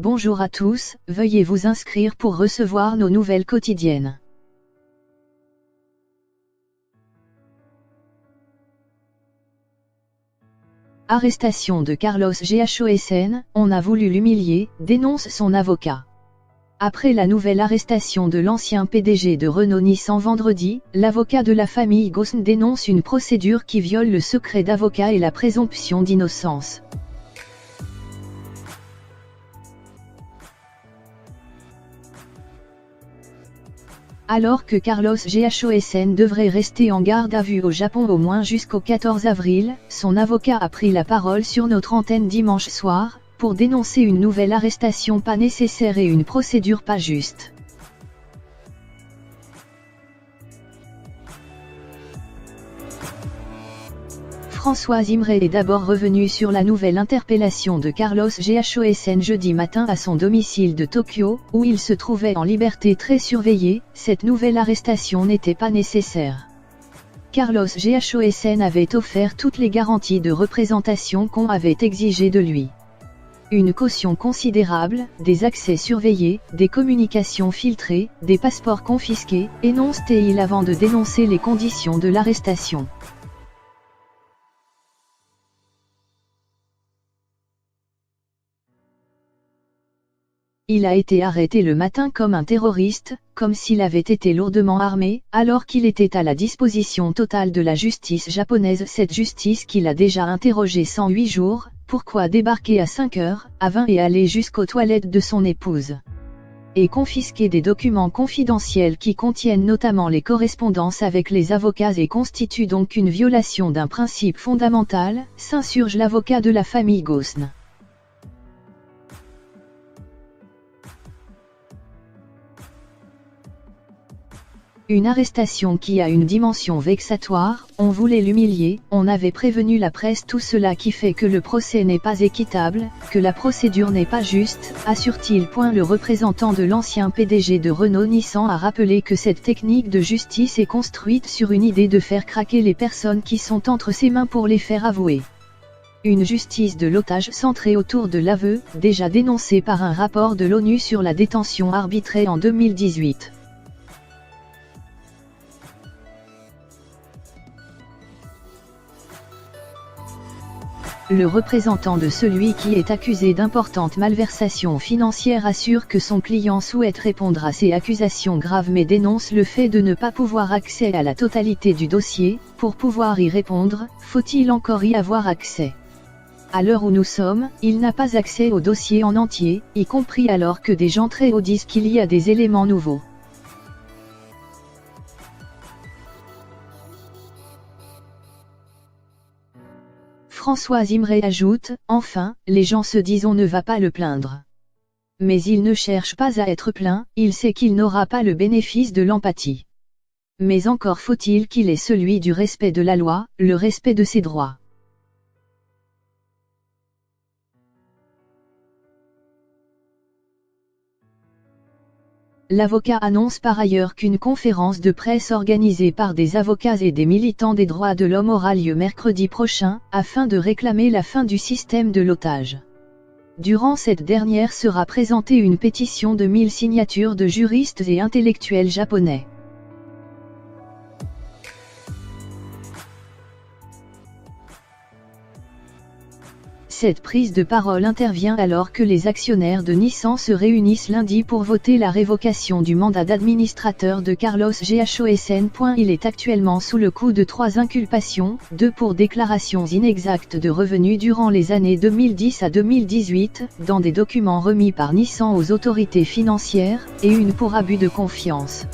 Bonjour à tous, veuillez vous inscrire pour recevoir nos nouvelles quotidiennes. Arrestation de Carlos Ghosn, on a voulu l'humilier, dénonce son avocat. Après la nouvelle arrestation de l'ancien PDG de Renault-Nissan vendredi, l'avocat de la famille Ghosn dénonce une procédure qui viole le secret d'avocat et la présomption d'innocence. Alors que Carlos Ghosn devrait rester en garde à vue au Japon au moins jusqu'au 14 avril, son avocat a pris la parole sur notre antenne dimanche soir, pour dénoncer une nouvelle arrestation pas nécessaire et une procédure pas juste. Françoise Imray est d'abord revenue sur la nouvelle interpellation de Carlos Ghosn jeudi matin à son domicile de Tokyo, où il se trouvait en liberté très surveillée. Cette nouvelle arrestation n'était pas nécessaire. Carlos Ghosn avait offert toutes les garanties de représentation qu'on avait exigées de lui. Une caution considérable, des accès surveillés, des communications filtrées, des passeports confisqués, énonce-t-il avant de dénoncer les conditions de l'arrestation. Il a été arrêté le matin comme un terroriste, comme s'il avait été lourdement armé, alors qu'il était à la disposition totale de la justice japonaise. Cette justice qui l'a déjà interrogé 108 jours, pourquoi débarquer à 5h, à 20 et aller jusqu'aux toilettes de son épouse. Et confisquer des documents confidentiels qui contiennent notamment les correspondances avec les avocats et constituent donc une violation d'un principe fondamental, s'insurge l'avocat de la famille Ghosn. Une arrestation qui a une dimension vexatoire, on voulait l'humilier, on avait prévenu la presse, tout cela qui fait que le procès n'est pas équitable, que la procédure n'est pas juste, assure-t-il. Le représentant de l'ancien PDG de Renault-Nissan a rappelé que cette technique de justice est construite sur une idée de faire craquer les personnes qui sont entre ses mains pour les faire avouer. Une justice de l'otage centrée autour de l'aveu, déjà dénoncée par un rapport de l'ONU sur la détention arbitraire en 2018. Le représentant de celui qui est accusé d'importantes malversations financières assure que son client souhaite répondre à ces accusations graves mais dénonce le fait de ne pas pouvoir accès à la totalité du dossier. Pour pouvoir y répondre, faut-il encore y avoir accès? À l'heure où nous sommes, il n'a pas accès au dossier en entier, y compris alors que des gens très hauts disent qu'il y a des éléments nouveaux. Françoise Imray ajoute, enfin, les gens se disent on ne va pas le plaindre. Mais il ne cherche pas à être plaint, il sait qu'il n'aura pas le bénéfice de l'empathie. Mais encore faut-il qu'il ait celui du respect de la loi, le respect de ses droits. L'avocat annonce par ailleurs qu'une conférence de presse organisée par des avocats et des militants des droits de l'homme aura lieu mercredi prochain, afin de réclamer la fin du système de l'otage. Durant cette dernière sera présentée une pétition de 1000 signatures de juristes et intellectuels japonais. Cette prise de parole intervient alors que les actionnaires de Nissan se réunissent lundi pour voter la révocation du mandat d'administrateur de Carlos Ghosn. Il est actuellement sous le coup de 3 inculpations, 2 pour déclarations inexactes de revenus durant les années 2010 à 2018, dans des documents remis par Nissan aux autorités financières, et 1 pour abus de confiance.